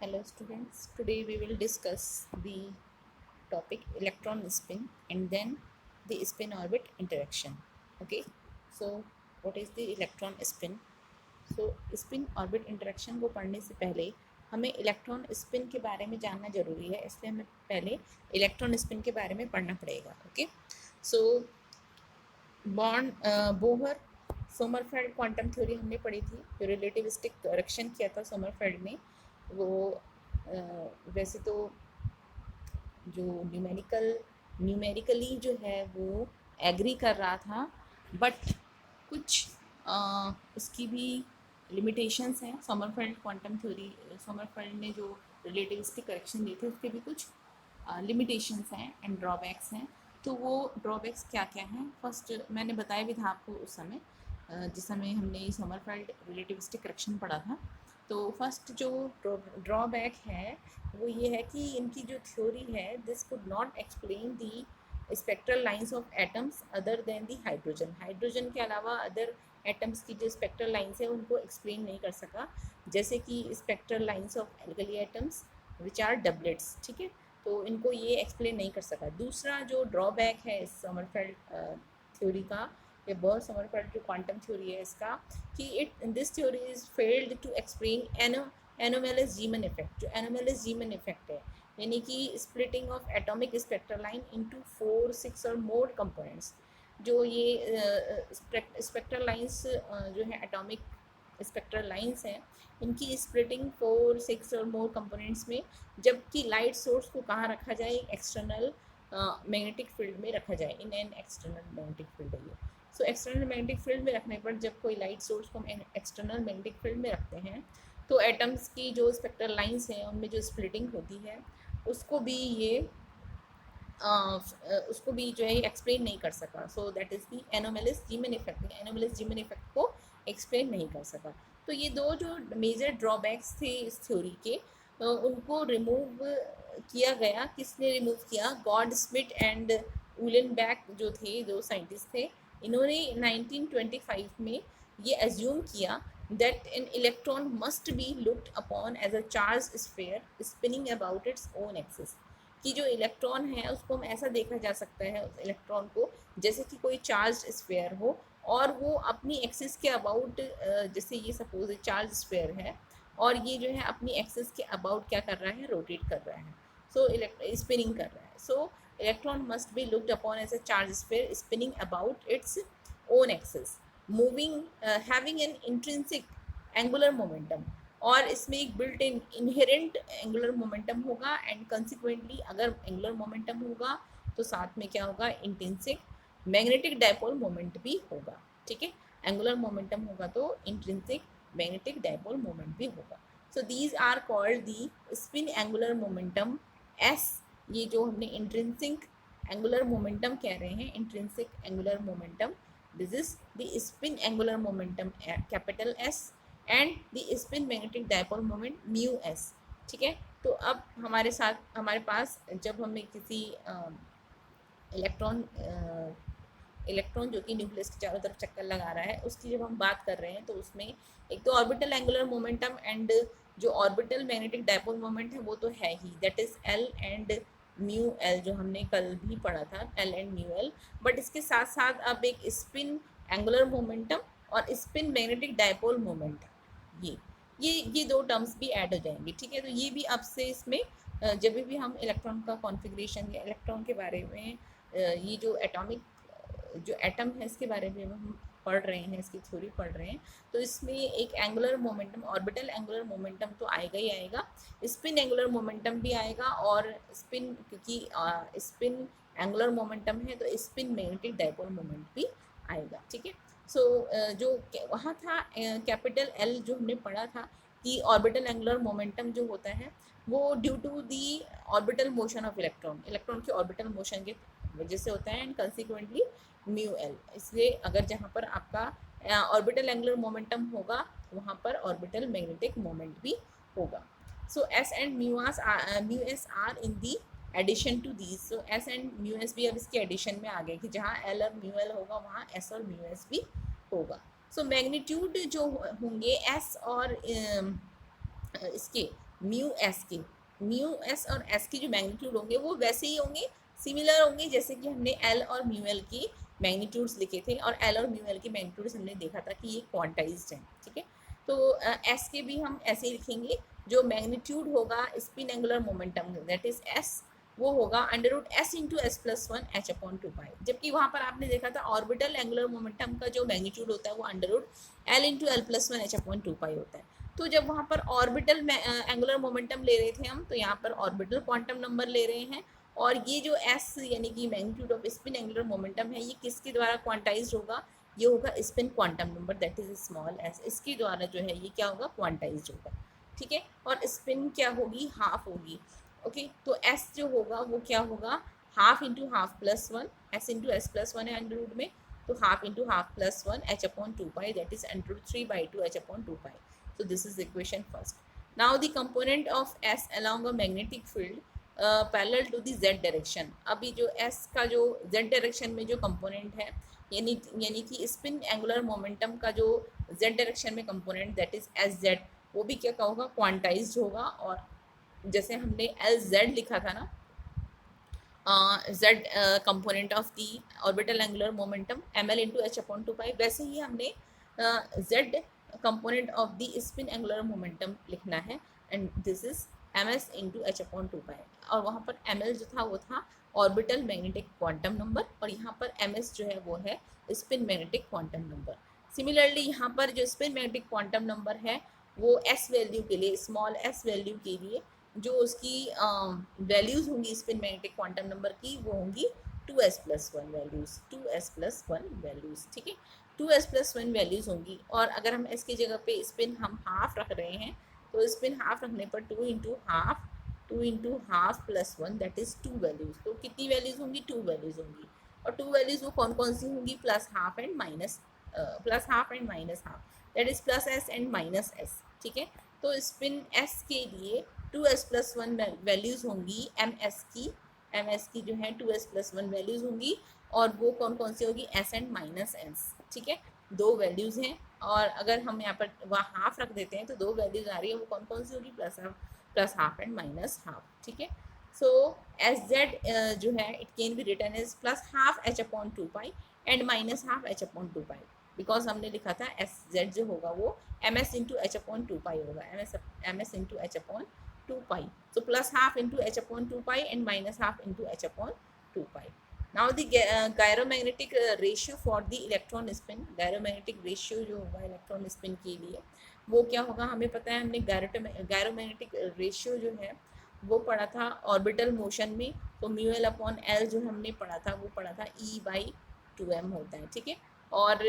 Hello students, today we will discuss the topic electron spin and then the spin orbit interaction. Okay, so what is the electron spin? So spin orbit interaction को पढ़ने से पहले हमें electron spin के बारे में जानना जरूरी है, इसलिए हमें पहले इलेक्ट्रॉन स्पिन के बारे में पढ़ना पड़ेगा. ओके, सो बोहर सोमरफेल्ड क्वांटम थ्योरी हमने पढ़ी थी, जो रिलेटिविस्टिक करेक्शन किया था सोमरफेल्ड ने. वो वैसे तो जो न्यूमेरिकली जो है वो एग्री कर रहा था, बट कुछ उसकी भी लिमिटेशंस हैं. सोमरफेल्ड क्वांटम थ्योरी, सोमरफेल्ड ने जो रिलेटिविस्टिक करेक्शन दिए थे उसके भी कुछ लिमिटेशंस हैं एंड ड्रॉबैक्स हैं. तो वो ड्रॉबैक्स क्या क्या हैं, फर्स्ट मैंने बताया भी था आपको उस समय, जिस समय हमने सोमरफेल्ड रिलेटिविस्टिक करेक्शन पढ़ा था. तो फर्स्ट जो ड्रॉबैक है वो ये है कि इनकी जो थ्योरी है, this could not explain the spectral lines of atoms other than the hydrogen. Hydrogen के अलावा अदर एटम्स की जो स्पेक्ट्रल लाइंस है उनको एक्सप्लेन नहीं कर सका, जैसे कि spectral lines of alkali atoms which are doublets. ठीक है, तो इनको ये एक्सप्लेन नहीं कर सका. दूसरा जो ड्रॉबैक है इस समरफेल्ड थ्योरी का, ये बोहर समरफेल्ड जो क्वांटम थ्योरी है इसका, कि it this theory is failed to explain anomalous Zeeman effect. जो एनोमेलस जीमन इफेक्ट है, यानी कि splitting of atomic spectral line into 4, 6 और मोर कंपोनेंट्स. जो ये स्पेक्ट्रल लाइंस जो है एटॉमिक स्पेक्ट्रल लाइंस हैं, इनकी स्प्लिटिंग 4, 6 और मोर कंपोनेंट्स में, जबकि लाइट सोर्स को कहाँ रखा जाए, एक्सटर्नल मैग्नेटिक फील्ड में रखा जाए. In an external magnetic field है ये. सो एक्सटर्नल मैग्नेटिक फील्ड में रखने पर, जब कोई लाइट सोर्स को हम एक्सटर्नल मैग्नेटिक फील्ड में रखते हैं, तो एटम्स की जो स्पेक्ट्रल लाइंस हैं उनमें जो स्प्लिटिंग होती है उसको भी ये उसको भी जो है एक्सप्लेन नहीं कर सका. So that is the anomalous Zeeman effect. Anomalous Zeeman effect को एक्सप्लेन नहीं कर सका. तो ये दो जो मेजर ड्रॉबैक्स थे इस थ्योरी के, उनको रिमूव किया गया. किसने रिमूव किया? गॉड स्मिथ एंड उलेनबैक जो थे, जो साइंटिस्ट थे, इन्होंने 1925 में ये एज्यूम किया that an electron must be looked upon as a charged sphere spinning about its own axis. कि जो इलेक्ट्रॉन है उसको हम ऐसा देखा जा सकता है, उस इलेक्ट्रॉन को जैसे कि कोई चार्ज स्फेयर हो और वो अपनी एक्सिस के अबाउट, जैसे ये सपोज चार्ज स्फेयर है और ये जो है अपनी एक्सिस के अबाउट क्या कर रहा है, रोटेट कर रहा है. सो स्पिनिंग कर रहा है. So electron must be looked upon as a charge sphere spinning about its own axis, moving, having an intrinsic angular momentum. और इसमें एक built in inherent angular momentum होगा, एंड कंसिक्वेंटली अगर एंगुलर मोमेंटम होगा तो साथ में क्या होगा, इंट्रिंसिक मैग्नेटिक डायपोल मोमेंट भी होगा. ठीक है, एंगुलर मोमेंटम होगा तो इंट्रिंसिक मैग्नेटिक डायपोल मोमेंट भी होगा. So these are called the spin angular momentum S. ये जो हमने इंट्रिंसिक एंगुलर मोमेंटम कह रहे हैं, intrinsic angular momentum, this is the spin angular momentum capital S and the spin magnetic dipole moment mu S. ठीक है, तो अब हमारे पास जब हमें किसी इलेक्ट्रॉन इलेक्ट्रॉन जो कि न्यूक्लियस के चारों तरफ चक्कर लगा रहा है, उसकी जब हम बात कर रहे हैं तो उसमें एक तो ऑर्बिटल एंगुलर मोमेंटम एंड जो ऑर्बिटल मैग्नेटिक डायपोल मोमेंट है वो तो है ही, that is L and mu L, जो हमने कल भी पढ़ा था, L and mu L. But इसके साथ साथ अब एक स्पिन एंगुलर मोमेंटम और स्पिन मैग्नेटिक डायपोल मोमेंट, ये ये दो टर्म्स भी ऐड हो जाएंगे. ठीक है, तो ये भी अब से इसमें जब भी हम इलेक्ट्रॉन का कॉन्फ़िगरेशन या इलेक्ट्रॉन के बारे में, ये जो एटॉमिक जो एटम है इसके बारे में हम पढ़ रहे हैं, इसकी थ्योरी पढ़ रहे हैं, तो इसमें एक angular momentum, orbital angular momentum तो आएगा ही आएगा, स्पिन एंगुलर मोमेंटम भी आएगा, और स्पिन, क्योंकि स्पिन एंगुलर मोमेंटम है तो स्पिन मैग्नेटिक डायपोल मोमेंट भी आएगा. ठीक है, सो जो वहाँ था कैपिटल एल जो हमने पढ़ा था कि ऑर्बिटल एंगुलर मोमेंटम जो होता है वो due to the orbital motion of electron, electron के ऑर्बिटल मोशन के वजह से होता है, एंड कंसिक्वेंटली म्यू एल. इसलिए अगर जहाँ पर आपका ऑर्बिटल एंगुलर मोमेंटम होगा वहाँ पर ऑर्बिटल मैग्नेटिक मोमेंट भी होगा. So S and mu S are in the addition to these. So S and mu S भी अब इसके एडिशन में आ गए कि जहाँ एल और म्यू एल होगा वहाँ एस और म्यू एस भी होगा. सो मैग्नीट्यूड जो होंगे एस और इसके म्यू एस के, म्यू एस और एस के जो मैग्नीट्यूड होंगे वो वैसे ही होंगे, सिमिलर होंगे जैसे कि हमने एल और म्यू एल की मैग्नीट्यूड्स लिखे थे, और एल और म्यू एल के मैग्नीट्यूड्स हमने देखा था कि ये क्वांटाइज्ड हैं, ठीक है। तो एस के भी हम ऐसे ही लिखेंगे, जो मैग्नीट्यूड होगा spin angular momentum that is S, वो होगा under root S into S plus one H upon two pi. जबकि वहाँ पर आपने देखा था ऑर्बिटल एंगुलर मोमेंटम का जो मैग्नीट्यूड होता है वो under root L into L plus one H upon two pi होता है। तो जब वहाँ पर ऑर्बिटल एंगुलर मोमेंटम ले रहे थे हम, तो यहाँ पर ऑर्बिटल क्वांटम नंबर ले रहे हैं, और ये जो एस यानी कि magnitude off spin angular momentum है, ये किसके द्वारा क्वांटाइज होगा, ये होगा spin quantum number that is small S, इसके द्वारा जो है ये क्या होगा, क्वांटाइज होगा, ठीक है। और स्पिन क्या होगी, हाफ होगी, ओके। तो एस जो होगा वो क्या होगा, half into half plus one, S into S plus one है अंडर रूट में, तो half into half plus one H upon two pi that is under root three by two h upon two pi. So this is equation first. Now the component of S along a magnetic field parallel to the Z direction. अभी जो S का जो Z direction में जो component है, यानी कि spin angular momentum का जो Z direction में component that is SZ, वो भी क्या होगा, क्वांटाइज्ड होगा। और जैसे हमने LZ लिखा था ना, Z component of the orbital angular momentum ml into h upon 2 pi, वैसे ही हमने Z component of the spin angular momentum लिखना है, and this is ms into h upon 2 pi। और वहाँ पर ml जो था वो था ऑर्बिटल मैग्नेटिक क्वांटम नंबर, और यहाँ पर ms जो है वो है spin magnetic quantum number. Similarly यहाँ पर जो स्पिन मैग्नेटिक क्वांटम नंबर है वो s वैल्यू के लिए, स्मॉल s वैल्यू के लिए जो उसकी वैल्यूज़ होंगी स्पिन मैग्नेटिक क्वांटम नंबर की, वो होंगी 2s plus one values, 2s plus one values, ठीक है। 2s प्लस वन वैल्यूज़ होंगी, और अगर हम s की जगह पे स्पिन हम हाफ रख रहे हैं, तो स्पिन हाफ रखने पर 2 into half plus one that is 2 values. तो कितनी वैल्यूज़ होंगी, 2 वैल्यूज़ होंगी, और 2 वैल्यूज़ वो कौन कौन सी होंगी, plus half and minus half that is plus s and minus s, ठीक है। तो स्पिन s के लिए 2s प्लस वन वैल्यूज़ होंगी, ms की जो है 2s प्लस वन वैल्यूज़ होंगी, और वो कौन कौन सी होगी, s एंड माइनस s, ठीक है। दो वैल्यूज़ हैं, और अगर हम यहाँ पर वहाँ हाफ रख देते हैं तो दो वैल्यूज़ आ रही है, वो कौन कौन सी होगी, plus half and minus half, ठीक है। सो एस जेड जो है it can be return as plus half H upon two pi and minus half H upon two pi, because हमने लिखा था एस जेड जो होगा वो M S into H upon two pi होगा, M S into H upon 2 pi. So plus half into h upon 2 pi and minus half into h upon 2 pi. Now the gyromagnetic ratio for the electron spin, gyromagnetic ratio जो होगा electron spin के लिए वो क्या होगा, हमें पता है, हमने gyromagnetic ratio जो है वो पढ़ा था ऑर्बिटल मोशन में, तो म्यू एल अपॉन एल जो हमने पढ़ा था वो पढ़ा था E/2m होता है, ठीक है। और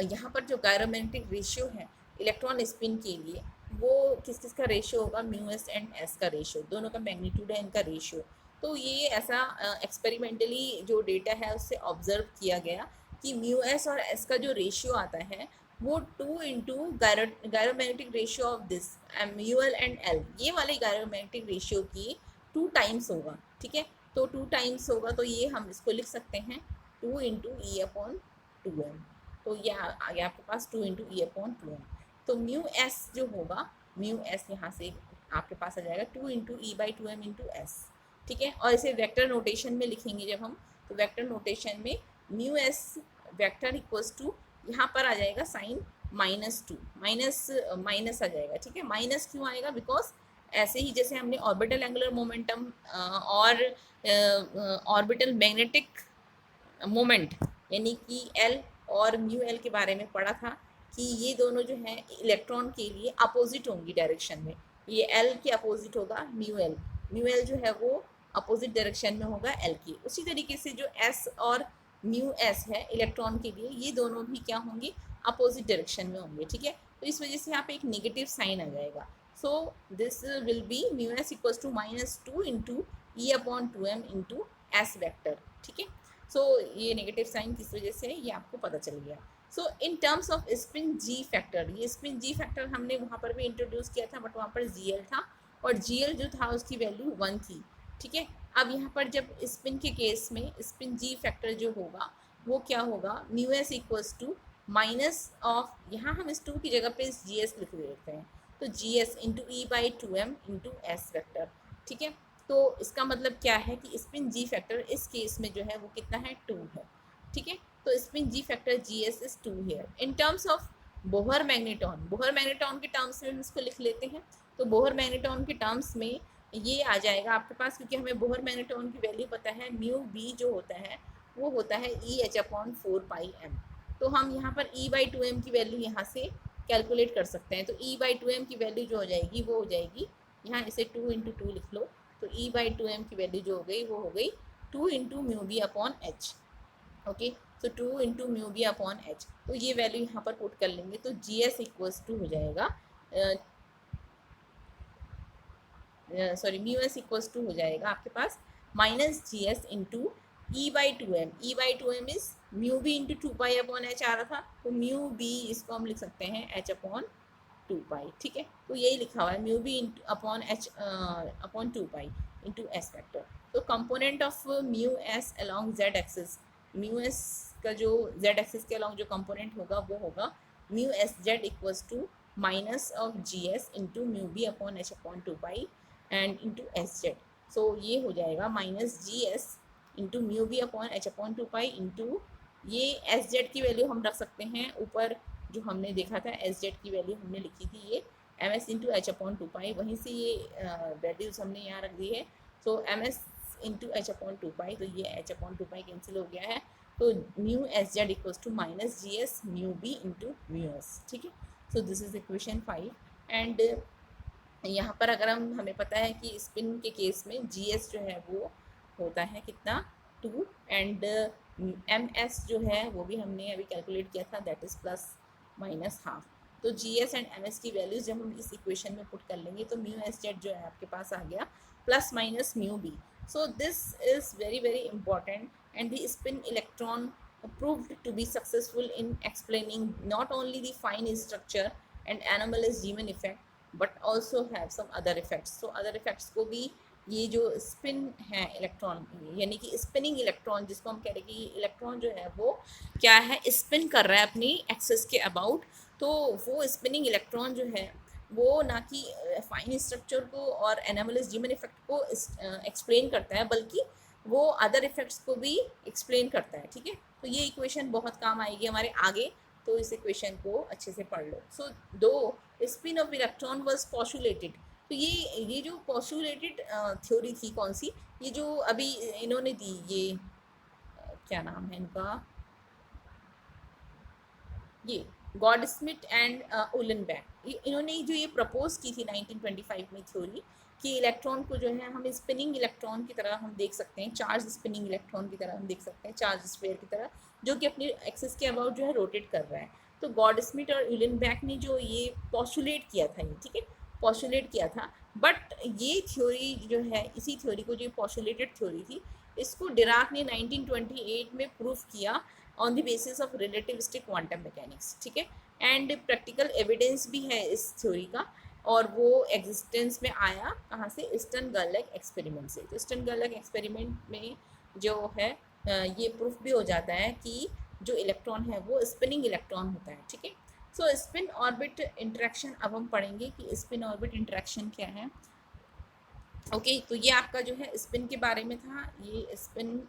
यहाँ पर जो गायरोमैग्नेटिक रेशियो है इलेक्ट्रॉन स्पिन के लिए, वो किस किस का रेशियो होगा, म्यू एस एंड एस का रेशियो, दोनों का मैग्नीट्यूड है इनका रेशियो। तो ये ऐसा एक्सपेरिमेंटली जो डेटा है उससे ऑब्जर्व किया गया कि म्यू एस और एस का जो रेशियो आता है वो 2 into gyromagnetic ratio of this mu L and L, ये वाले गायरोमैग्नेटिक रेशियो की 2 टाइम्स होगा, ठीक है। तो 2 टाइम्स होगा, तो ये हम इसको लिख सकते हैं 2 इंटू ई अपॉन 2m, तो ये आ गया आपके पास 2 इंटू ई अपॉन 2m। तो म्यू एस जो होगा, म्यू एस यहाँ से आपके पास आ जाएगा 2 into E by 2m into S, ठीक है। और इसे वेक्टर नोटेशन में लिखेंगे जब हम, तो वेक्टर नोटेशन में mu S vector equals to, यहाँ पर आ जाएगा साइन -2, माइनस आ जाएगा, ठीक है। माइनस क्यों आएगा, बिकॉज ऐसे ही जैसे हमने ऑर्बिटल एंगुलर मोमेंटम और ऑर्बिटल मैग्नेटिक मोमेंट यानी कि एल और म्यू एल के बारे में पढ़ा था कि ये दोनों जो हैं इलेक्ट्रॉन के लिए अपोजिट होंगी डायरेक्शन में, ये एल के अपोजिट होगा म्यू एल जो है वो अपोजिट डायरेक्शन में होगा एल की। उसी तरीके से जो एस और म्यू एस है इलेक्ट्रॉन के लिए, ये दोनों भी क्या होंगे, अपोजिट डायरेक्शन में होंगे, ठीक है। तो इस वजह से यहाँ पे एक नेगेटिव साइन आ जाएगा। So this will be mu S equals to -2 into e upon 2m into S vector, ठीक है। सो ये नेगेटिव साइन किस वजह से है ये आपको पता चल गया। So in terms of spin G factor, ये स्पिन जी फैक्टर हमने वहाँ पर भी इंट्रोड्यूस किया था, बट वहाँ पर GL था, और GL जो था उसकी वैल्यू 1 थी, ठीक है। अब यहाँ पर जब स्पिन के केस में स्पिन जी फैक्टर जो होगा वो क्या होगा, mu S equals to minus of, यहाँ हम इस 2 की जगह पे इस GS लिख देते हैं, तो GS into E/2m into S vector, ठीक है। तो इसका मतलब क्या है कि स्पिन G फैक्टर इस केस में जो है वो कितना है, 2 है, ठीक है। तो spin G factor GS is 2 here. In terms of Bohr magneton, Bohr magneton के टर्म्स में इसको लिख लेते हैं। तो बोहर मैग्नेटॉन के टर्म्स में ये आ जाएगा आपके पास, क्योंकि हमें बोहर मैग्नेटॉन की वैल्यू पता है, म्यू बी जो होता है वो होता है EH/4πm। तो हम यहाँ पर E/2m की वैल्यू यहाँ से कैलकुलेट कर सकते हैं। तो E/2m की वैल्यू जो हो जाएगी वो हो जाएगी, यहाँ इसे 2 × 2 लिख लो। तो E/2m की वैल्यू जो हो गई वो हो गई 2 × μb/h। ओके, तो 2 × μb/h। तो ये वैल्यू यहाँ पर पुट कर लेंगे तो GS इक्वल्स टू हो जाएगा, सॉरी μS इक्वल्स टू हो जाएगा आपके पास -GS into E/2m। E/2m is mu B into 2π/h आ रहा था, तो म्यू बी इसको हम लिख सकते हैं h/2π, ठीक है। तो यही लिखा हुआ है mu B upon h/2π into S factor. तो component of mu S along Z axis, mu S का जो जेड एक्सिस के अलॉन्ग जो कंपोनेंट होगा वो होगा mu S Z equals to minus of G S into mu B upon h/2π and into S Z. So ये हो जाएगा -GS into mu B upon h/2π into ये एस जेड की वैल्यू हम रख सकते हैं ऊपर, जो हमने देखा था एस जेड की वैल्यू हमने लिखी थी ये MS इंटू h/2π, वहीं से ये वैल्यूज़ हमने यहाँ रख दी है। सो MS इंटू h/2π, तो ये h/2π कैंसिल हो गया है। तो mu S Z equals to -GS mu B into mu S, ठीक है। So this is equation 5। And यहाँ पर अगर हमें पता है कि स्पिन के केस में GS जो है वो होता है कितना, 2, एंड MS जो है वो भी हमने अभी कैलकुलेट किया था, दैट इज़ +-½ तो GS एंड MS की वैल्यूज जब हम इस इक्वेशन में पुट कर लेंगे तो म्यू एस जेड जो है आपके पास आ गया ± mu B. So this is very very important and the spin electron proved to be successful in explaining not only the fine structure and anomalous Zeeman effect but also have some other effects. So other effects को भी ये जो spin है electron, यानी कि spinning electron जिसको हम कह रहे हैं कि इलेक्ट्रॉन जो है वो क्या है, स्पिन कर रहा है अपनी एक्सिस के अबाउट। तो वो स्पिनिंग इलेक्ट्रॉन जो है वो ना कि फाइन स्ट्रक्चर को और एनामलस जीमन इफेक्ट को एक्सप्लेन करता है, बल्कि वो अदर इफेक्ट्स को भी एक्सप्लेन करता है, ठीक है। तो ये इक्वेशन बहुत काम आएगी हमारे आगे, तो इस इक्वेशन को अच्छे से पढ़ लो। सो दो spin off electron was postulated, तो ये जो पोस्टुलेटेड थ्योरी थी कौन सी, ये जो अभी इन्होंने दी, ये क्या नाम है इनका, ये गॉडस्मिथ एंड उलेनबैक, इन्होंने जो ये प्रपोज की थी 1925 में थ्योरी कि इलेक्ट्रॉन को जो है हम स्पिनिंग इलेक्ट्रॉन की तरह हम देख सकते हैं, चार्ज स्पिनिंग इलेक्ट्रॉन की तरह हम देख सकते हैं, चार्ज स्फीयर की तरह, जो कि अपनी एक्सिस के अबाउट जो है रोटेट कर रहा है। तो गॉडस्मिथ और उलेनबैक ने जो ये पोस्टुलेट किया था, ये ठीक है पोस्टुलेट किया था, बट ये थ्योरी जो है, इसी थ्योरी को जो पोस्टुलेटेड थ्योरी थी, इसको डिराक ने 1928 में प्रूफ किया on the basis of relativistic quantum mechanics, ठीक है। एंड प्रैक्टिकल एविडेंस भी है इस थ्योरी का, और वो एग्जिस्टेंस में आया कहाँ से, स्टर्न-गर्लक एक्सपेरिमेंट से। तो स्टर्न-गर्लक एक्सपेरिमेंट में जो है ये प्रूफ भी हो जाता है कि जो इलेक्ट्रॉन है वो स्पिनिंग इलेक्ट्रॉन होता है, ठीक है। सो स्पिन ऑर्बिट इंटरेक्शन अब हम पढ़ेंगे कि स्पिन ऑर्बिट इंटरेक्शन क्या है। ओके, तो ये आपका जो है स्पिन के बारे में था, ये spin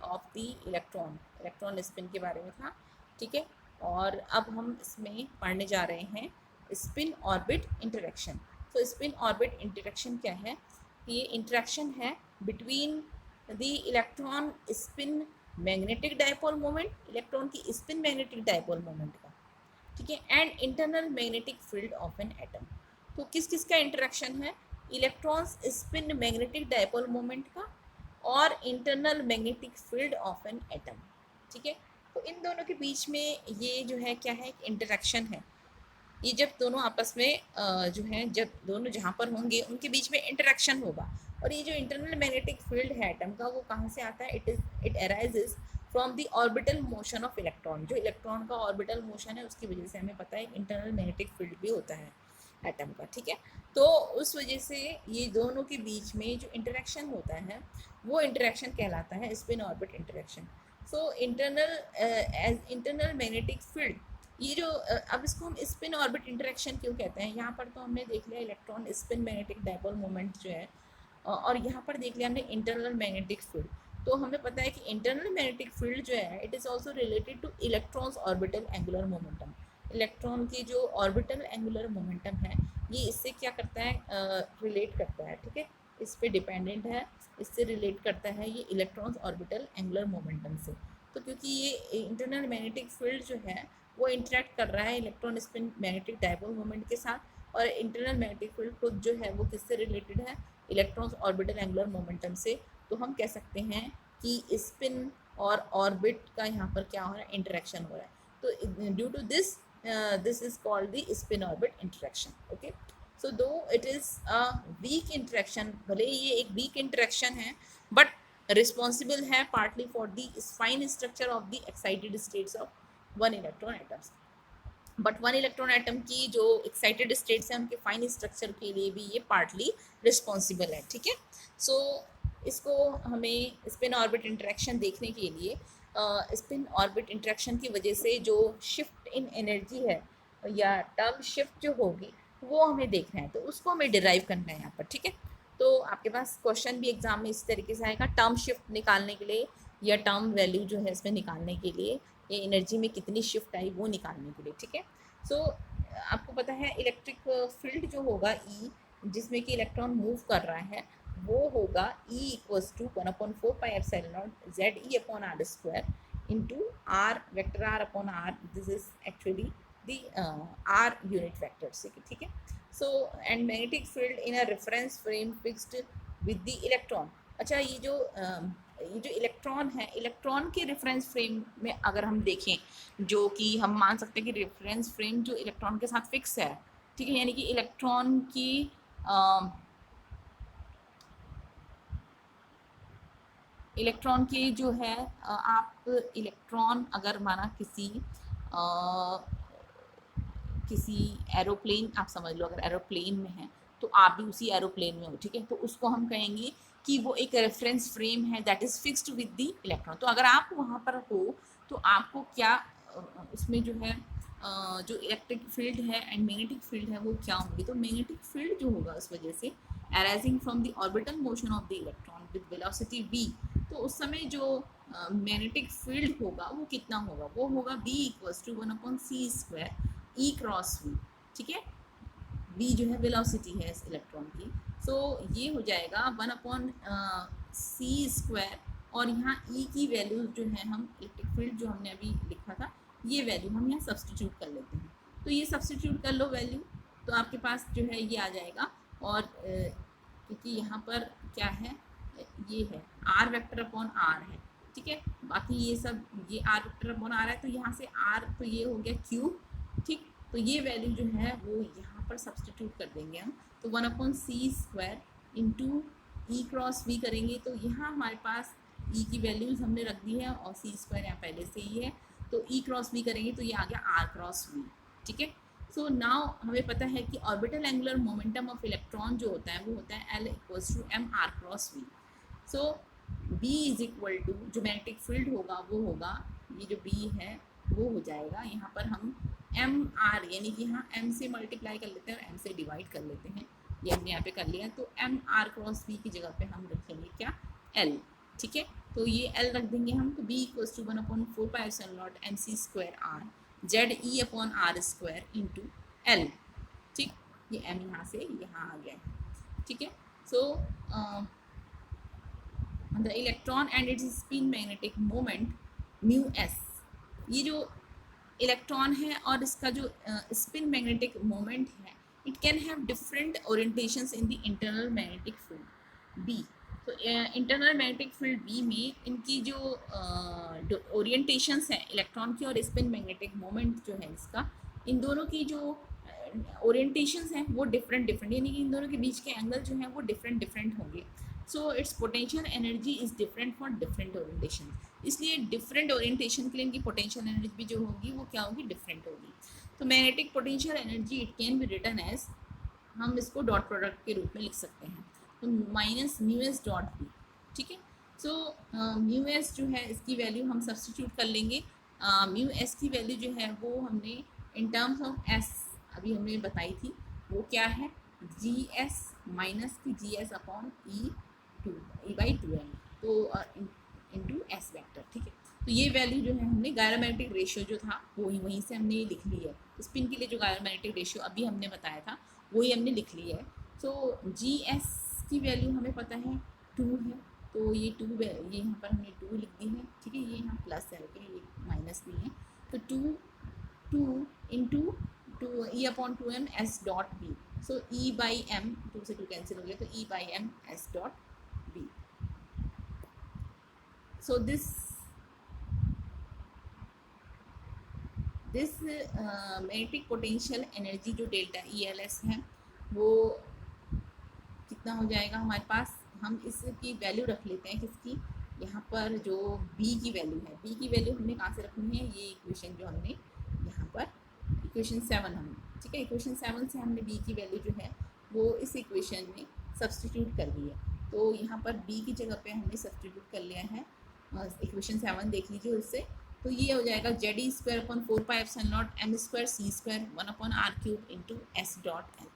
off the electron spin के बारे में था, ठीक है। और अब हम इसमें पढ़ने जा रहे हैं स्पिन ऑर्बिट इंटरेक्शन। तो स्पिन ऑर्बिट इंटरेक्शन क्या है, ये इंटरेक्शन है between the electron spin magnetic dipole moment, electron की स्पिन मैग्नेटिक डायपोल मोमेंट का, ठीक है, and internal magnetic field of an atom. तो किस किस का इंटरेक्शन है, electrons spin magnetic dipole moment का और internal magnetic field of an atom, ठीक है। तो इन दोनों के बीच में ये जो है क्या है, इंटरेक्शन है। ये जब दोनों आपस में जो है, जब दोनों जहाँ पर होंगे उनके बीच में इंटरेक्शन होगा। और ये जो इंटरनल मैग्नेटिक फील्ड है एटम का, वो कहाँ से आता है, it arises from the orbital motion of electron. जो इलेक्ट्रॉन का ऑर्बिटल मोशन है उसकी वजह से हमें पता है इंटरनल मैग्नेटिक फील्ड भी होता है एटम का, ठीक है। तो उस वजह से ये दोनों के बीच में जो इंटरेक्शन होता है वो इंटरेक्शन कहलाता है spin orbit interaction. So internal magnetic field ये जो अब इसको हम स्पिन ऑर्बिट इंटरेक्शन क्यों कहते हैं, यहाँ पर तो हमने देख लिया electron spin magnetic dipole moment जो है, और यहाँ पर देख लिया हमने इंटरनल मैग्नेटिक फील्ड। तो हमें पता है कि इंटरनल मैग्नेटिक फील्ड जो है it is also related two electrons orbital angular momentum. Electron की जो ऑर्बिटल एंगुलर मोमेंटम है ये इससे क्या करता है, रिलेट करता है, ठीक है, इस पे डिपेंडेंट है, इससे रिलेट करता है ये इलेक्ट्रॉन्स ऑर्बिटल एंगुलर मोमेंटम से। तो क्योंकि ये इंटरनल मैग्नेटिक फील्ड जो है वो इंटरेक्ट कर रहा है electron spin magnetic dipole moment के साथ, और इंटरनल मैग्नेटिक फील्ड खुद जो है वो किससे रिलेटेड है, इलेक्ट्रॉन्स ऑर्बिटल एंगुलर मोमेंटम से। तो हम कह सकते हैं कि स्पिन और ऑर्बिट का यहाँ पर क्या हो रहा है, इंटरेक्शन हो रहा है। तो due to this this is called the spin orbit interaction. Okay, so though it is a weak interaction, भले ही ये एक वीक इंटरेक्शन है बट रिस्पॉन्सिबल है partly for the fine structure of the excited states of one electron atoms. But one electron atom की जो excited states हैं उनके फाइन स्ट्रक्चर के लिए भी ये पार्टली रिस्पॉन्सिबल है, ठीक है। सो इसको हमें स्पिन ऑर्बिट इंटरेक्शन देखने के लिए स्पिन ऑर्बिट इंटरेक्शन की वजह से जो शिफ्ट इन एनर्जी है या टर्म शिफ्ट जो होगी वो हमें देखना है, तो उसको हमें डिराइव करना है यहाँ पर, ठीक है। तो आपके पास क्वेश्चन भी एग्जाम में इस तरीके से आएगा, टर्म शिफ्ट निकालने के लिए या टर्म वैल्यू जो है इसमें निकालने के लिए, ये एनर्जी में कितनी शिफ्ट आई वो निकालने के लिए, ठीक है। सो आपको पता है इलेक्ट्रिक फील्ड जो होगा ई, जिसमें कि इलेक्ट्रॉन मूव कर रहा है, वो होगा E equals to 1/4πε0 ZE/r² into R vector R upon R, this is actually the R unit vector से, ठीक है। So and magnetic field in a reference frame fixed with the electron. अच्छा, ये जो इलेक्ट्रॉन है, इलेक्ट्रॉन के reference frame में अगर हम देखें, जो कि हम मान सकते हैं कि रेफरेंस फ्रेम जो इलेक्ट्रॉन के साथ फिक्स है, ठीक है, यानी कि इलेक्ट्रॉन की इलेक्ट्रॉन के जो है आप इलेक्ट्रॉन अगर माना किसी एरोप्लेन, आप समझ लो अगर एरोप्लेन में है तो आप भी उसी एरोप्लेन में हो, ठीक है, तो उसको हम कहेंगे कि वो एक रेफरेंस फ्रेम है that is fixed with the electron. तो अगर आप वहाँ पर हो तो आपको क्या उसमें जो है जो इलेक्ट्रिक फील्ड है एंड मैग्नेटिक फील्ड है वो क्या होंगे, तो मैग्नेटिक फील्ड जो होगा उस वजह से arising from the orbital motion of the electron with velocity v, तो उस समय जो मैग्नेटिक फील्ड होगा वो कितना होगा, वो होगा v equals to 1/c² E cross v, ठीक है। v जो है वेलोसिटी है इस इलेक्ट्रॉन की, सो ये हो जाएगा 1/c², और यहाँ E की वैल्यू जो है हम इलेक्ट्रिक फील्ड जो हमने अभी लिखा था ये वैल्यू हम यहाँ सब्सटीट्यूट कर लेते हैं। तो ये सब्सटीट्यूट कर लो वैल्यू, तो आपके पास जो है ये आ जाएगा। और क्योंकि यहाँ पर क्या है, ये है आर वेक्टर अपॉन आर है, ठीक है, बाकी ये सब ये आर वेक्टर अपॉन आर है, तो यहाँ से आर तो ये हो गया क्यूब, ठीक। तो ये वैल्यू जो है वो यहाँ पर सब्सटीट्यूट कर देंगे हम, तो 1/c² into E cross we करेंगे, तो यहाँ हमारे पास ई की वैल्यूज़ हमने रख दी है और c² यहाँ पहले से ही है, तो ई क्रॉस वी करेंगे तो ये आ गया आर क्रॉस वी, ठीक है। सो नाउ हमें पता है कि orbital angular momentum of electron जो होता है वो होता है L equals to m r cross v। So B is equal to जो मैग्नेटिक फील्ड होगा वो होगा, ये जो B है वो हो जाएगा, यहाँ पर हम m r यानी कि यहाँ m से मल्टीप्लाई कर लेते हैं और m से डिवाइड कर लेते हैं, ये हमने यहाँ पे कर लिया, तो m r क्रॉस v की जगह पे हम रखेंगे क्या, L, ठीक है। तो ये L रख देंगे हम, तो B equals to 1/4πε0 mc² r ZE/r² into L, ठीक, ये m यहाँ से यहाँ आ गया, ठीक है। So the electron and it's spin magnetic moment mu s, ये जो इलेक्ट्रॉन है और इसका जो स्पिन मैग्नेटिक मोमेंट है it can have different orientations in the internal magnetic field B। तो इंटरनल मैग्नेटिक फील्ड B में इनकी जो ओरिएंटेशंस हैं इलेक्ट्रॉन की और स्पिन मैग्नेटिक मोमेंट जो है इसका, इन दोनों की जो ओरिएंटेशंस हैं वो डिफरेंट यानी कि इन दोनों के बीच के एंगल जो हैं वो डिफरेंट होंगे। So it's potential energy is different for different orientation, इसलिए डिफरेंट ओरिएंटेशन के लिए इनकी पोटेंशियल एनर्जी भी जो होगी वो क्या होगी, डिफरेंट होगी। तो magnetic potential energy it can be written as, हम इसको डॉट प्रोडक्ट के रूप में लिख सकते हैं, तो minus mu S dot B, ठीक है। सो म्यू एस जो है इसकी वैल्यू हम सब्सटीट्यूट कर लेंगे, म्यू एस की वैल्यू जो है वो हमने इन टर्म्स ऑफ एस अभी हमने बताई थी, वो क्या है, जी एस माइनस की G S upon e by two m, तो इंटू एस वेक्टर, ठीक है। तो ये वैल्यू जो है हमने गायरोमैग्नेटिक रेशियो जो था वो ही वहीं से हमने लिख ली है। स्पिन के लिए जो गायरोमैग्नेटिक रेशियो अभी हमने बताया था वही हमने लिख ली है। सो जी एस की वैल्यू हमें पता है 2 है, तो ये 2 ये यहाँ पर हमने 2 लिख दी है, ठीक है। ये यहाँ प्लस है, ओके, ये माइनस नहीं है। तो 2 into two E upon two M S dot B. So E by M, 2 से 2 कैंसिल हो गया, तो E by M S dot B. So this magnetic potential energy जो डेल्टा ई एल एस है वो कितना हो जाएगा हमारे पास। हम इसकी वैल्यू रख लेते हैं किसकी, यहाँ पर जो b की वैल्यू है, b की वैल्यू हमने कहाँ से रखनी है, ये इक्वेशन जो हमने यहाँ पर इक्वेशन 7 हमने, ठीक है, इक्वेशन 7 से हमने b की वैल्यू जो है वो इस इक्वेशन में सब्सटीट्यूट कर दी है। तो यहाँ पर b की जगह पे हमने सब्सटीट्यूट कर लिया है, इक्वेशन 7 देख लीजिए उससे। तो ये हो जाएगा Z e square upon 4 pi epsilon naught M square C square 1 upon are cube into S dot L.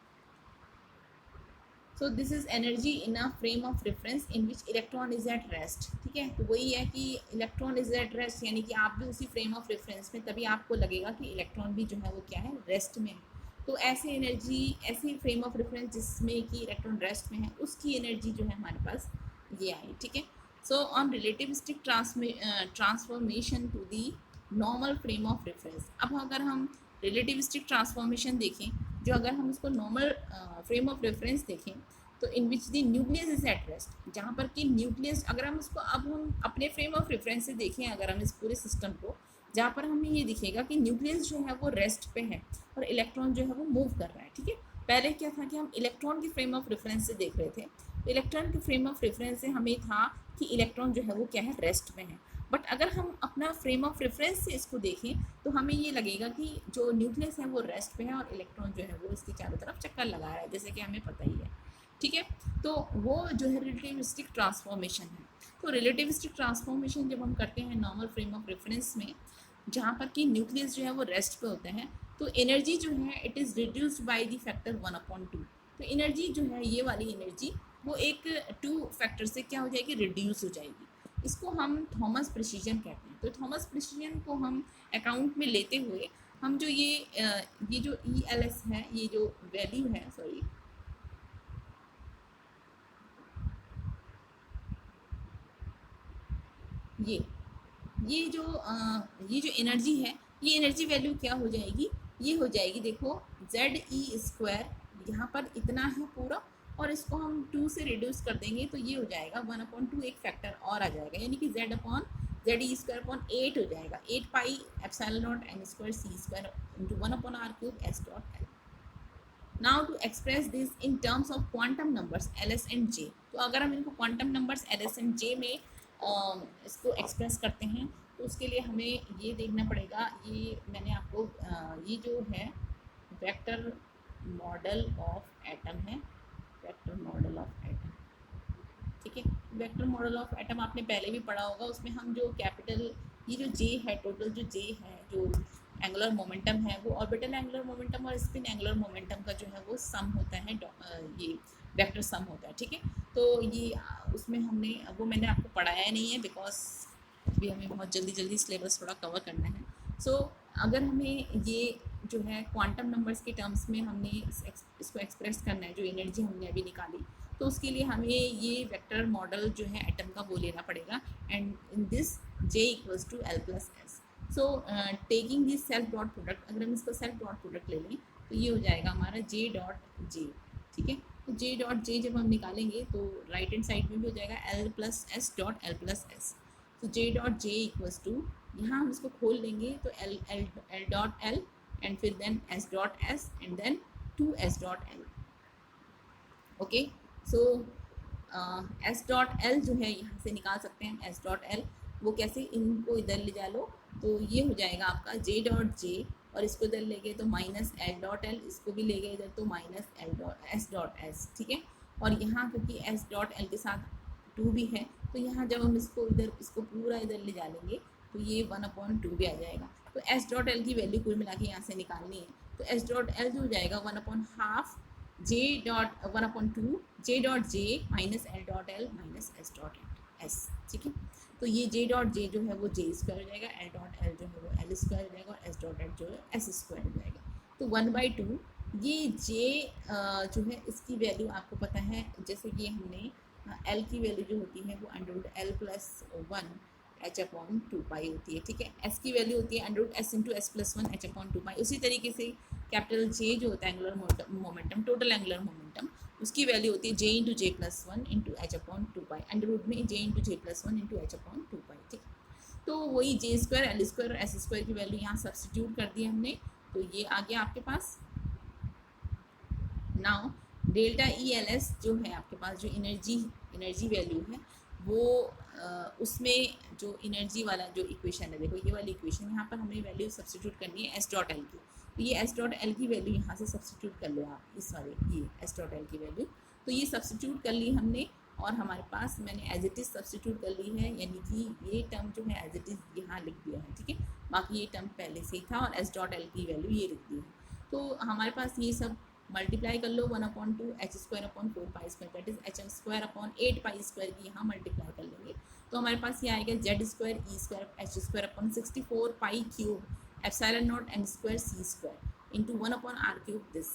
So this is energy in a frame of reference in which electron is at rest, ठीक है। तो वही है कि electron is at rest, यानी कि आप भी उसी फ्रेम ऑफ रेफरेंस में, तभी आपको लगेगा कि इलेक्ट्रॉन भी जो है वो क्या है, रेस्ट में है। तो ऐसे एनर्जी, ऐसी फ्रेम ऑफ रेफरेंस जिसमें कि इलेक्ट्रॉन रेस्ट में है, उसकी एनर्जी जो है हमारे पास ये आई, ठीक है। So on relativistic transformation to the normal frame of reference. अब अगर हम रिलेटिविस्टिक ट्रांसफॉर्मेशन देखें, जो अगर हम इसको नॉर्मल फ्रेम ऑफ रेफरेंस देखें, तो in which the nucleus is at rest, जहाँ पर कि न्यूक्लियस, अगर हम इसको अब हम अपने फ्रेम ऑफ रेफरेंस से देखें, अगर हम इस पूरे सिस्टम को, जहाँ पर हमें ये दिखेगा कि न्यूक्लियस जो है वो रेस्ट पे है और इलेक्ट्रॉन जो है वो मूव कर रहा है, ठीक है। पहले क्या था कि हम इलेक्ट्रॉन के फ्रेम ऑफ रेफरेंस से देख रहे थे, तो इलेक्ट्रॉन के फ्रेम ऑफ रेफरेंस से हमें था कि इलेक्ट्रॉन जो है वो क्या है, रेस्ट में है। बट अगर हम अपना फ्रेम ऑफ रेफरेंस से इसको देखें तो हमें ये लगेगा कि जो न्यूक्लियस है वो रेस्ट पे है और इलेक्ट्रॉन जो है वो इसके चारों तरफ चक्कर लगा रहा है, जैसे कि हमें पता ही है, ठीक है। तो वो जो है रिलेटिविस्टिक ट्रांसफॉर्मेशन है। तो रिलेटिविस्टिक ट्रांसफॉर्मेशन जब हम करते हैं नॉर्मल फ्रेम ऑफ रेफरेंस में, जहाँ पर कि न्यूक्लियस जो है वो रेस्ट पे होता है, तो एनर्जी जो है it is reduced by the factor 1/2। तो एनर्जी जो है, ये वाली एनर्जी, वो एक 2 फैक्टर से क्या हो जाएगी, रिड्यूस हो जाएगी। इसको हम थॉमस प्रिसीजन कहते हैं। तो थॉमस प्रिसीजन को हम अकाउंट में लेते हुए हम जो ये जो ई एल एस है, ये जो वैल्यू है, सॉरी, ये जो एनर्जी है, ये एनर्जी वैल्यू क्या हो जाएगी, ये हो जाएगी, देखो, जेड ई स्क्वायर, यहाँ पर इतना है पूरा, और इसको हम 2 से रिड्यूस कर देंगे तो ये हो जाएगा 1/2, एक फैक्टर और आ जाएगा, यानी कि जेड ई स्क्वायर अपॉन 8 हो जाएगा, 8 pi epsilon naught M square C square into 1 upon are cube S dot L. Now to express this in terms of quantum numbers L S and J. तो अगर हम इनको quantum numbers L S and J में इसको express करते हैं, तो उसके लिए हमें ये देखना पड़ेगा, ये मैंने आपको ये जो है वेक्टर मॉडल ऑफ एटम है, वेक्टर मॉडल ऑफ एटम, ठीक है। वेक्टर मॉडल ऑफ एटम आपने पहले भी पढ़ा होगा, उसमें हम जो कैपिटल, ये जो जे है, टोटल जो जे है, जो एंगुलर मोमेंटम है, वो ऑर्बिटल एंगुलर मोमेंटम और स्पिन एंगुलर मोमेंटम का जो है वो सम होता है, ये वेक्टर सम होता है, ठीक है। तो ये उसमें हमने, वो मैंने आपको पढ़ाया नहीं है बिकॉज अभी हमें बहुत जल्दी जल्दी सिलेबस थोड़ा कवर करना है। सो अगर हमें ये जो है क्वांटम नंबर्स के टर्म्स में हमने इसको एक्सप्रेस करना है, जो एनर्जी हमने अभी निकाली, तो उसके लिए हमें ये वेक्टर मॉडल जो है एटम का वो लेना पड़ेगा, and in this J equals to L plus S. So taking this self dot product, अगर हम इसका सेल्फ डॉट प्रोडक्ट ले लें तो ये हो जाएगा हमारा जे डॉट जे, ठीक है। तो जे डॉट जे जब हम निकालेंगे तो राइट हैंड साइड में भी हो जाएगा L plus S dot L plus S. तो J dot J equals to, यहाँ हम इसको खोल लेंगे तो एल डॉट एल एंड फिर then S dot S and then 2s dot L, okay. So S dot L जो है यहाँ से निकाल सकते हैं, एस डॉट एल, वो कैसे, इनको इधर ले जा लो तो ये हो जाएगा आपका जे डॉट जे, और इसको इधर ले गए तो माइनस एल डॉट एल, इसको भी ले गए इधर तो माइनस एस डॉट एस, ठीक है। और यहाँ क्योंकि एस डॉट एल के साथ 2 भी है, तो यहाँ जब हम इसको इधर, इसको पूरा इधर ले जा लेंगे तो ये 1/2 भी आ जाएगा। तो एस डॉट एल की वैल्यू कुल मिला के यहाँ से निकालनी है, तो एस डॉट एल जो हो जाएगा 1/2 जे डॉट 1/2 जे डॉट जे minus L dot L minus S dot S. ठीक है, तो ये जे डॉट जे जो है वो जे स्क्वायर हो जाएगा, एल डॉट एल जो है वो एल स्क्वायर हो जाएगा और एस डॉट एल जो है एस स्क्वायर हो जाएगा। तो 1/2 ये जे जो है इसकी वैल्यू आपको पता है, जैसे कि हमने एल की वैल्यू जो होती है वो √L+1 h/2 होती है। ठीक है, एस की वैल्यू होती है √S/(s+1 h/2 उसी तरीके से कैपिटल जे जो होता है angular momentum, total angular momentum, उसकी वैल्यू होती है j/j+1 h/2 अंडर रूट में j/j+1 h/2। ठीक, तो वही जे स्क्वायर एल स्क्वायर और एस स्क्वायर की वैल्यू यहाँ सब्सटीट्यूट कर दी हमने, तो ये आ गया आपके पास। Now delta E L S जो है आपके पास, जो एनर्जी वैल्यू है वो उसमें जो एनर्जी वाला जो इक्वेशन है, देखो ये वाली इक्वेशन, यहाँ पर हमें वैल्यू सब्सटीट्यूट करनी है एस डॉट एल की। तो ये एस डॉट एल की वैल्यू यहाँ से सब्सटीट्यूट कर लो आप, इस वाले ये एस डॉट एल की वैल्यू, तो ये सब्सटीट्यूट कर ली हमने और हमारे पास मैंने एज इट इज़ सब्सटीट्यूट कर ली है, यानी कि ये टर्म जो है एज इट इज़ यहाँ लिख दिया है। ठीक है, बाकी ये टर्म पहले से ही था और एस डॉट एल की वैल्यू ये लिख दी है। तो हमारे पास ये सब मल्टीप्लाई कर लो 1/2 h²/4π² दैट इज h²/8π² की यहाँ मल्टीप्लाई कर लेंगे, तो हमारे पास ये आएगा z² e² h²/64π³ ε0 n² c² into 1/r³ this.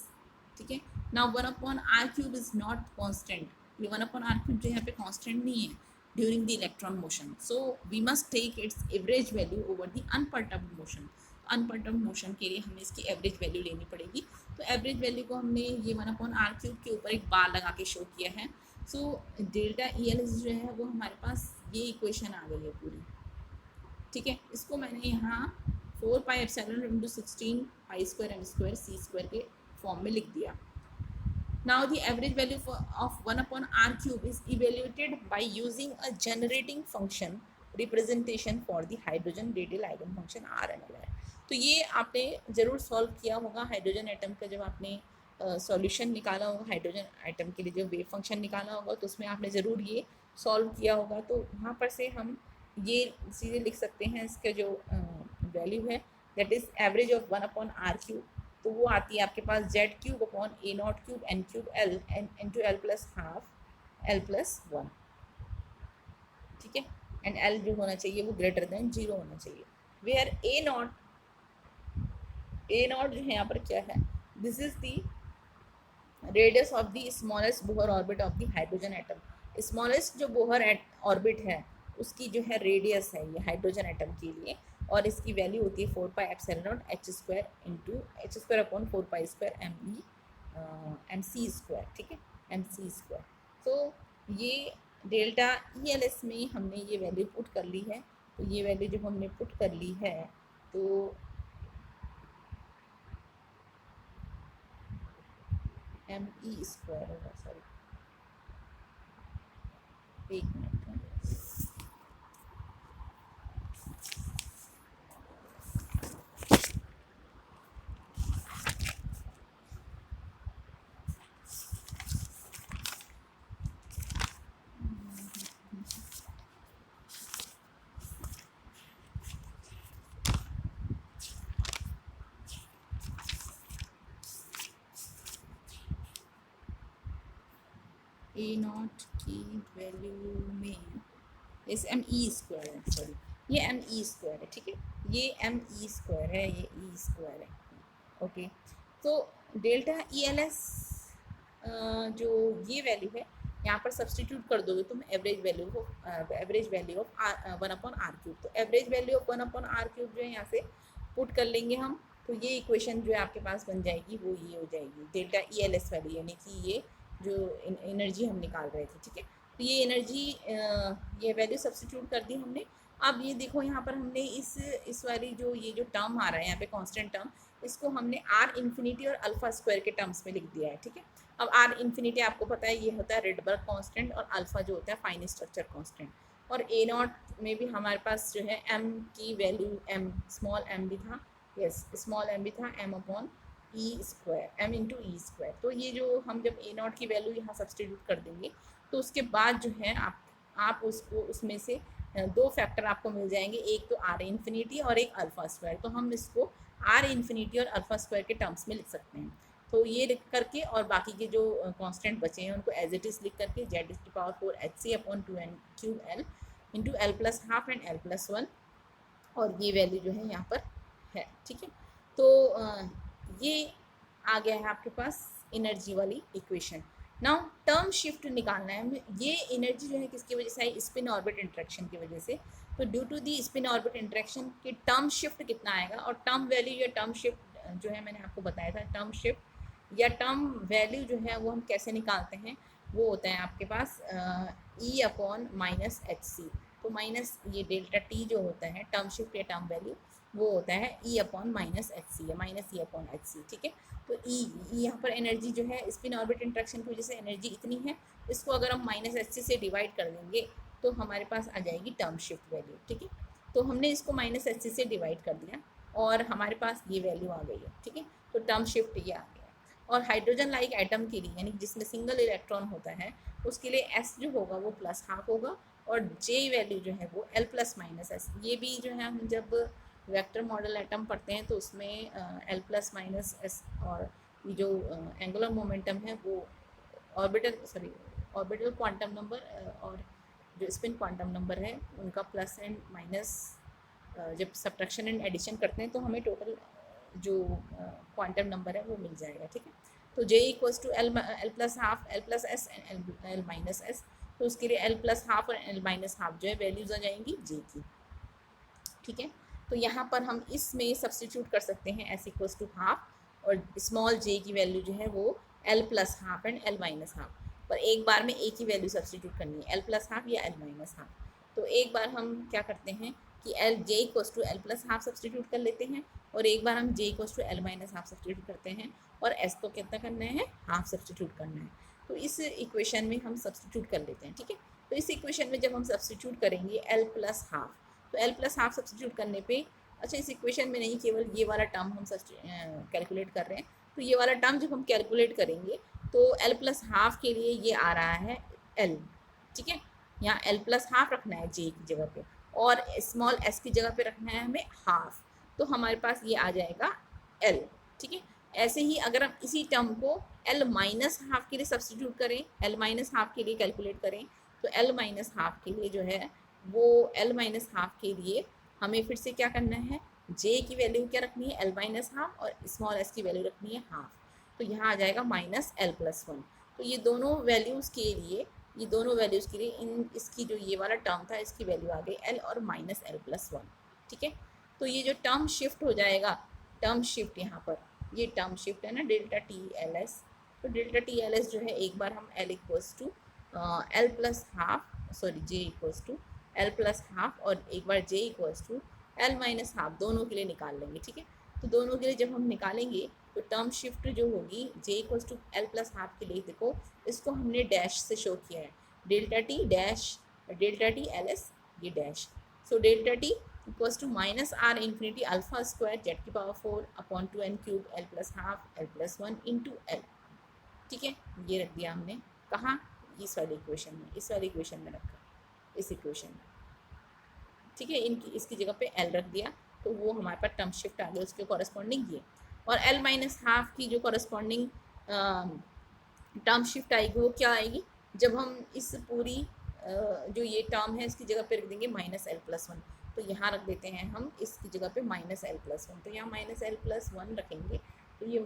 ठीक है, now 1/r³ is not constant, ये 1/r³ जो यहाँ पे कॉन्स्टेंट नहीं है during the electron motion, so we must take its average value over the unperturbed motion. Unperturbed motion के लिए हमें इसकी एवरेज वैल्यू लेनी पड़ेगी, तो एवरेज वैल्यू को हमने ये 1/r³ के ऊपर एक बार लगा के शो किया है। So delta E L S जो है वो हमारे पास ये इक्वेशन आ गई है पूरी। ठीक है, इसको मैंने यहाँ 4πε × 16π² m² c² के फॉर्म में लिख दिया। Now the average value of 1/r³ is evaluated by using a generating function representation for the hydrogen radial eigenfunction r and l। तो ये आपने ज़रूर सॉल्व किया होगा हाइड्रोजन एटम का, जब आपने सॉल्यूशन निकाला होगा हाइड्रोजन एटम के लिए जो वेव फंक्शन निकाला होगा, तो उसमें आपने ज़रूर ये सॉल्व किया होगा। तो वहाँ पर से हम ये सीधे लिख सकते हैं, इसका जो वैल्यू है that is average of 1/r³, तो वो आती है आपके पास z³/a0³ n³ l into l+12 l+1। ठीक है, एंड l जो होना चाहिए वो ग्रेटर देन 0 होना चाहिए, वेयर a0 जो है यहाँ पर क्या है, this is the radius of the smallest Bohr orbit of the hydrogen atom. Smallest जो बोहर ऑर्बिट है उसकी जो है रेडियस है ये हाइड्रोजन एटम के लिए, और इसकी वैल्यू होती है 4πε0 h² इंटू h²/4π² mc²। ठीक है, mc²। तो ये डेल्टा ई एल एस में हमने ये वैल्यू पुट कर ली है, तो ये वैल्यू जब हमने पुट कर ली है तो me² होगा, सॉरी एक मिनट, a0 की वैल्यू में इस me² है, सॉरी ये me² है। ठीक है, ये me² है, ये e² है। ओके, तो डेल्टा ई एल एस जो ये वैल्यू है यहाँ पर सब्सटीट्यूट कर दोगे तुम एवरेज वैल्यू ऑफ 1/r³, तो एवरेज वैल्यू ऑफ 1/r³ जो है यहाँ से पुट कर लेंगे हम, तो ये इक्वेशन जो है आपके पास बन जाएगी वो ये हो जाएगी delta E L S value, यानी कि ये जो एनर्जी हम निकाल रहे थे। ठीक है, तो ये एनर्जी ये वैल्यू सब्सटीट्यूट कर दी हमने। अब ये देखो यहाँ पर हमने इस वाली जो ये जो टर्म आ रहा है यहाँ पे कांस्टेंट टर्म, इसको हमने आर इन्फिनिटी और अल्फा स्क्वायर के टर्म्स में लिख दिया है। ठीक है, अब आर इन्फिनिटी आपको पता है ये होता है रिडबर्ग कांस्टेंट, और अल्फा जो होता है फाइन स्ट्रक्चर कांस्टेंट, और a0 में भी हमारे पास जो है m की वैल्यू m स्मॉल m भी था, यस स्मॉल m भी था, m इंटू e²। तो ये जो हम जब a0 की वैल्यू यहाँ सब्सटीट्यूट कर देंगे तो उसके बाद जो है आप उसको उसमें से दो फैक्टर आपको मिल जाएंगे, एक तो आर इन्फिनिटी और एक अल्फा स्क्वायर। तो हम इसको आर इन्फिनिटी और अल्फा स्क्वायर के टर्म्स में लिख सकते हैं। तो ये लिख करके और बाकी के जो कांस्टेंट बचे हैं उनको एज इट इज़ लिख करके Z⁴ into L plus half and L plus one, और ये वैल्यू जो है यहाँ पर है। ठीक है, तो ये आ गया है आपके पास एनर्जी वाली इक्वेशन। नाउ टर्म शिफ्ट निकालना है हमें। ये एनर्जी जो है किसकी वजह से आई? स्पिन ऑर्बिट इंटरेक्शन की वजह से। तो due to the spin orbit interaction की टर्म शिफ्ट कितना आएगा, और टर्म वैल्यू या टर्म शिफ्ट जो है मैंने आपको बताया था, टर्म शिफ्ट या टर्म वैल्यू जो है वो हम कैसे निकालते हैं, वो होता है आपके पास E/-HC। तो माइनस ये डेल्टा टी जो होता है टर्म शिफ्ट या टर्म वैल्यू, वो होता है E/-HC या -E/HC। ठीक है, तो यहाँ पर एनर्जी जो है स्पिन ऑर्बिट इंटरेक्शन की वजह से एनर्जी इतनी है, इसको अगर हम -HC से डिवाइड कर देंगे तो हमारे पास आ जाएगी टर्म शिफ्ट वैल्यू। ठीक है, तो हमने इसको -HC से डिवाइड कर दिया और हमारे पास ये वैल्यू आ गई है। ठीक है, तो टर्म शिफ्ट ये आ गया। और हाइड्रोजन लाइक एटम के लिए, यानी जिसमें सिंगल इलेक्ट्रॉन होता है, उसके लिए एस जो होगा वो +½ होगा, और जे वैल्यू जो है वो L ± S। ये भी जो है हम जब वेक्टर मॉडल एटम पढ़ते हैं तो उसमें L ± S और ये जो एंगुलर मोमेंटम है वो ऑर्बिटल क्वांटम नंबर और जो स्पिन क्वांटम नंबर है उनका प्लस एंड माइनस जब सब्ट्रैक्शन एंड एडिशन करते हैं तो हमें टोटल जो क्वांटम नंबर है वो मिल जाएगा। ठीक है, तो J = L+½ L+S and L−S। तो उसके लिए L+½ और L−½ जो है वैल्यूज आ जाएंगी J की। ठीक है, तो यहाँ पर हम इसमें सब्सटीट्यूट कर सकते हैं S = ½ और स्मॉल j की वैल्यू जो है वो L+½ एंड L−½ पर एक बार में एक ही वैल्यू सब्सटीट्यूट करनी है, L+½ या L−½ तो एक बार हम क्या करते हैं कि J = L+½ सब्सटीट्यूट कर लेते हैं और एक बार हम J = L−½ सब्सटीट्यूट करते हैं और S को कितना करना है, हाफ सब्सटीट्यूट करना है। तो इस इक्वेशन में हम सब्सटीट्यूट कर लेते हैं। ठीक है, तो इस इक्वेशन में जब हम सब्सटीट्यूट करेंगे L+½ तो L+½ सब्सटीट्यूट करने पे, अच्छा इस इक्वेशन में नहीं, केवल ये वाला टर्म हम कैलकुलेट कर रहे हैं, तो ये वाला टर्म जब हम कैलकुलेट करेंगे तो L+½ के लिए ये आ रहा है L। ठीक है, यहाँ L+½ रखना है J की जगह पे और स्मॉल s की जगह पे रखना है हमें हाफ, तो हमारे पास ये आ जाएगा L। ठीक है, ऐसे ही अगर हम इसी टर्म को L−½ के लिए सब्सटीट्यूट करें, L−½ के लिए कैलकुलेट करें, तो L−½ के लिए जो है वो L−½ के लिए हमें फिर से क्या करना है, J की वैल्यू क्या रखनी है, L−½ और स्मॉल s की वैल्यू रखनी है हाफ, तो यहाँ आ जाएगा -L+1। तो ये दोनों वैल्यूज़ के लिए इसकी जो ये वाला टर्म था इसकी वैल्यू आ गई L और -L+1। ठीक है, तो ये जो टर्म शिफ्ट हो जाएगा, टर्म शिफ्ट यहाँ पर ये टर्म शिफ्ट है ना ΔTLS, तो ΔTLS जो है एक बार हम J L+½ और एक बार J = L−½ दोनों के लिए निकाल लेंगे। ठीक है, तो दोनों के लिए जब हम निकालेंगे तो टर्म शिफ्ट जो होगी J = L+½ के लिए, देखो इसको हमने डैश से शो किया है, ΔTLS ये डैश, सो ΔT = -R∞ alpha square Z⁴/2n³ L+½ L+1 × L। ठीक है, ये रख दिया हमने कहाँ, इस वाली इक्वेशन में रखा, इस इक्वेशन में। ठीक है, इसकी जगह पे L रख दिया तो वो हमारे पास टर्म शिफ्ट आ गया उसके कॉरस्पॉन्डिंग ये, और L−½ की जो कॉरस्पॉन्डिंग टर्म शिफ्ट आएगी वो क्या आएगी, जब हम इस पूरी जो ये टर्म है इसकी जगह पे रख देंगे -L+1, तो यहाँ रख देते हैं हम इसकी जगह पे -L+1, तो यहाँ -L+1 रखेंगे तो ये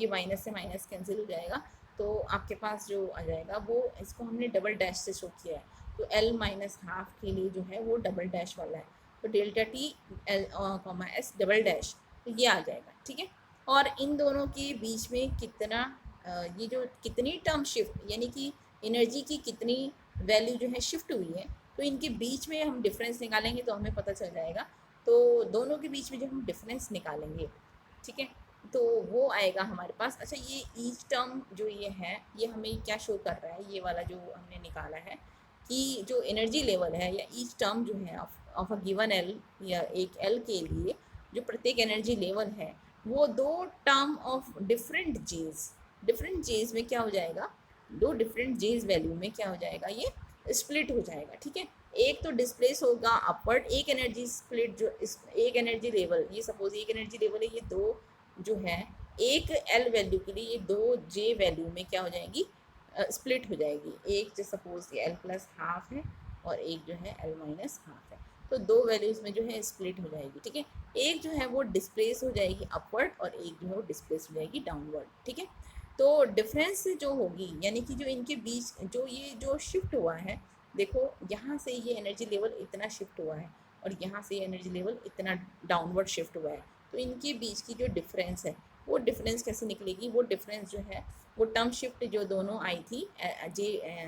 माइनस से माइनस कैंसिल हो जाएगा, तो आपके पास जो आ जाएगा वो, इसको हमने डबल डैश से शो किया है, तो L−½ के लिए जो है वो डबल डैश वाला है, तो ΔTLS डबल डैश, तो ये आ जाएगा। ठीक है, और इन दोनों के बीच में कितना ये जो कितनी टर्म शिफ्ट यानी कि एनर्जी की कितनी वैल्यू जो है शिफ्ट हुई है, तो इनके बीच में हम डिफरेंस निकालेंगे तो हमें पता चल जाएगा। तो दोनों के बीच में जब हम डिफरेंस निकालेंगे, ठीक है, तो वो आएगा हमारे पास। अच्छा, ये ईच टर्म जो ये है ये हमें क्या शो कर रहा है, ये वाला जो हमने निकाला है कि जो एनर्जी लेवल है या ईच टर्म जो है ऑफ अ गिवन L या एक L के लिए जो प्रत्येक एनर्जी लेवल है वो दो टर्म ऑफ डिफरेंट जेज में क्या हो जाएगा, दो डिफरेंट जेज वैल्यू में क्या हो जाएगा, ये स्प्लिट हो जाएगा। ठीक है, एक तो डिस्प्लेस होगा अपवर्ड, एक एनर्जी स्प्लिट जो एक एनर्जी लेवल, ये सपोज एक एनर्जी लेवल है, ये दो जो है एक एल वैल्यू के लिए ये दो जे वैल्यू में क्या हो जाएगी, स्प्लिट हो जाएगी। एक जो सपोज ये एल प्लस हाफ है और एक जो है एल माइनस हाफ है, तो दो वैल्यूज़ में जो है स्प्लिट हो जाएगी, ठीक है। एक जो है वो डिस्प्लेस हो जाएगी अपवर्ड और एक जो है वो डिस्प्लेस हो जाएगी डाउनवर्ड, ठीक है। तो डिफरेंस जो होगी यानी कि जो इनके बीच जो ये जो शिफ्ट हुआ है, देखो यहाँ से ये एनर्जी लेवल इतना शिफ्ट हुआ है और यहाँ से ये एनर्जी लेवल इतना डाउनवर्ड शिफ्ट हुआ है, तो इनके बीच की जो डिफरेंस है वो डिफरेंस कैसे निकलेगी, वो डिफरेंस जो है वो टर्म शिफ्ट जो दोनों आई थी J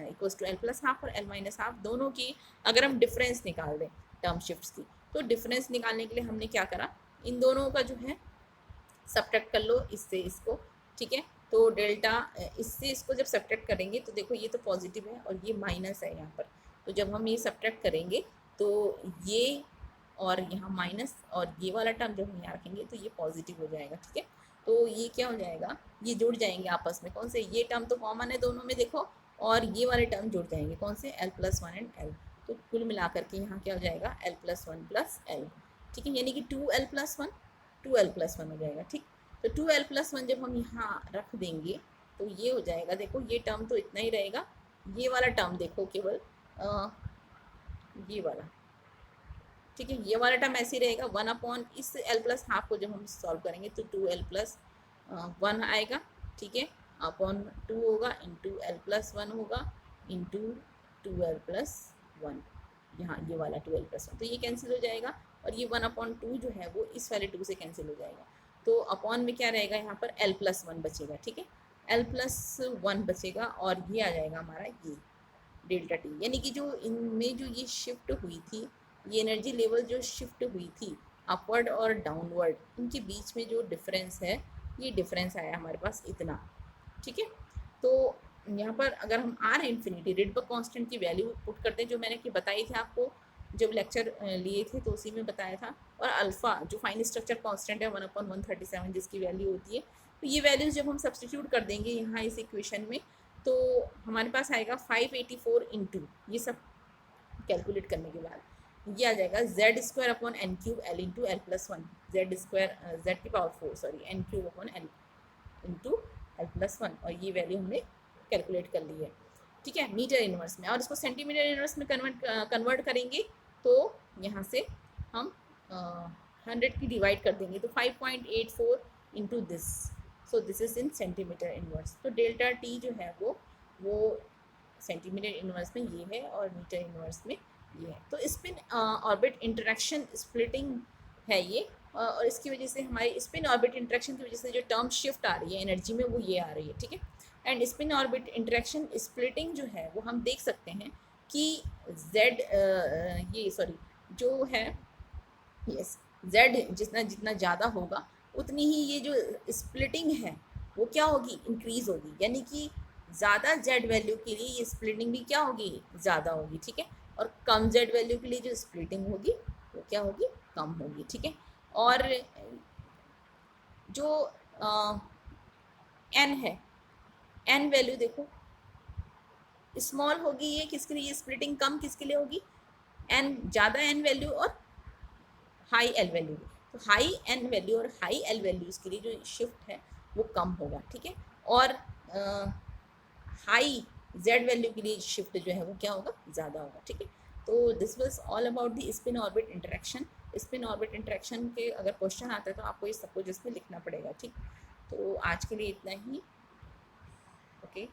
equals to L plus half और एल माइनस हाफ, दोनों की अगर हम डिफरेंस निकाल दें टर्म शिफ्ट की, तो डिफरेंस निकालने के लिए हमने क्या करा, इन दोनों का जो है सब्ट्रैक्ट कर लो इससे इसको, ठीक है। तो डेल्टा इससे इसको जब सब्ट्रैक्ट करेंगे तो देखो ये तो पॉजिटिव है और ये माइनस है यहाँ पर, तो जब हम ये सब्ट्रैक्ट करेंगे तो ये और यहाँ माइनस और ये वाला टर्म जब हम यहाँ रखेंगे तो ये पॉजिटिव हो जाएगा, ठीक है। तो ये क्या हो जाएगा, ये जुड़ जाएंगे आपस में, कौन से, ये टर्म तो कॉमन है दोनों में देखो, और ये वाले टर्म जुड़ जाएंगे कौन से, L plus one and L, तो कुल मिलाकर के यहाँ क्या हो जाएगा L plus one plus L, ठीक है, यानी कि two L plus one, two L plus one हो जाएगा, ठीक। तो टू एल प्लस वन जब हम यहाँ रख देंगे तो ये हो जाएगा, देखो ये टर्म तो इतना ही रहेगा, ये वाला टर्म देखो केवल ये वाला, ठीक है, ये वाला टर्म ऐसे ही रहेगा, वन अपॉन इस एल प्लस हाफ को जब हम सॉल्व करेंगे तो टू एल प्लस वन आएगा, ठीक है, अपॉन टू होगा इंटू एल प्लस वन होगा into two L plus one, यहाँ ये वाला टू एल प्लस वन, तो ये कैंसिल हो जाएगा और ये वन अपॉन टू जो है वो इस वाले टू से कैंसिल हो जाएगा, तो अपॉन में क्या रहेगा यहाँ पर एल प्लस वन बचेगा, ठीक है, एल प्लस वन बचेगा और ये आ जाएगा हमारा ये डेल्टा टी, यानी कि जो इनमें जो ये शिफ्ट हुई थी, ये एनर्जी लेवल जो शिफ्ट हुई थी अपवर्ड और डाउनवर्ड, इनके बीच में जो डिफरेंस है ये डिफरेंस आया हमारे पास इतना, ठीक है। तो यहाँ पर अगर हम आर इन्फिनिटी रिडबर्ग कांस्टेंट की वैल्यू पुट करते हैं, जो मैंने कि बताई थी आपको जब लेक्चर लिए थे तो उसी में बताया था, और अल्फ़ा जो फाइन स्ट्रक्चर कांस्टेंट है 1/137 जिसकी वैल्यू होती है, तो ये वैल्यूज़ जब हम सब्सटीट्यूट कर देंगे यहाँ इस इक्वेशन में तो हमारे पास आएगा 584 इंटू ये सब कैलकुलेट करने के बाद ये आ जाएगा Z square upon N cube L into L plus one, Z square Z की power 4 sorry N cube upon L into L plus one, और ये वैल्यू हमने कैलकुलेट कर ली है, ठीक है, मीटर इनवर्स में, और इसको सेंटीमीटर इनवर्स में कन्वर्ट करेंगे तो यहाँ से हम 100 की डिवाइड कर देंगे तो 5.84 into this, so this is in centimetre inverse, तो डेल्टा टी जो है वो सेंटीमीटर इनवर्स में ये है और मीटर इनवर्स में ये है। तो स्पिन ऑर्बिट इंटरेक्शन स्प्लिटिंग है ये, और इसकी वजह से हमारी स्पिन ऑर्बिट इंटरेक्शन की वजह से जो टर्म शिफ्ट आ रही है एनर्जी में वो ये आ रही है, ठीक है। And spin orbit interaction splitting जो है वो हम देख सकते हैं कि जेड ये सॉरी जो है यस जेड जितना जितना ज़्यादा होगा उतनी ही ये जो स्प्लिटिंग है वो क्या होगी, इंक्रीज़ होगी, यानी कि ज़्यादा जेड वैल्यू के लिए ये स्प्लिटिंग भी क्या होगी, ज़्यादा होगी, ठीक है, और कम जेड वैल्यू के लिए जो स्प्लिटिंग होगी वो क्या होगी, कम होगी, ठीक है। और जो एन है, एन वैल्यू देखो स्मॉल होगी, ये किसके लिए स्प्लिटिंग कम किसके लिए होगी, एन ज़्यादा एन वैल्यू और हाई एल वैल्यू, तो हाई एन वैल्यू और हाई एल वैल्यूज़ के लिए जो शिफ्ट है वो कम होगा, ठीक है, और हाई जेड वैल्यू के लिए शिफ्ट जो है वो क्या होगा, ज़्यादा होगा, ठीक है। तो this was all about the spin orbit interaction. Spin orbit interaction के अगर क्वेश्चन आता है तो आपको ये सब कुछ इसमें लिखना पड़ेगा, ठीक। तो आज के लिए इतना ही, ओके।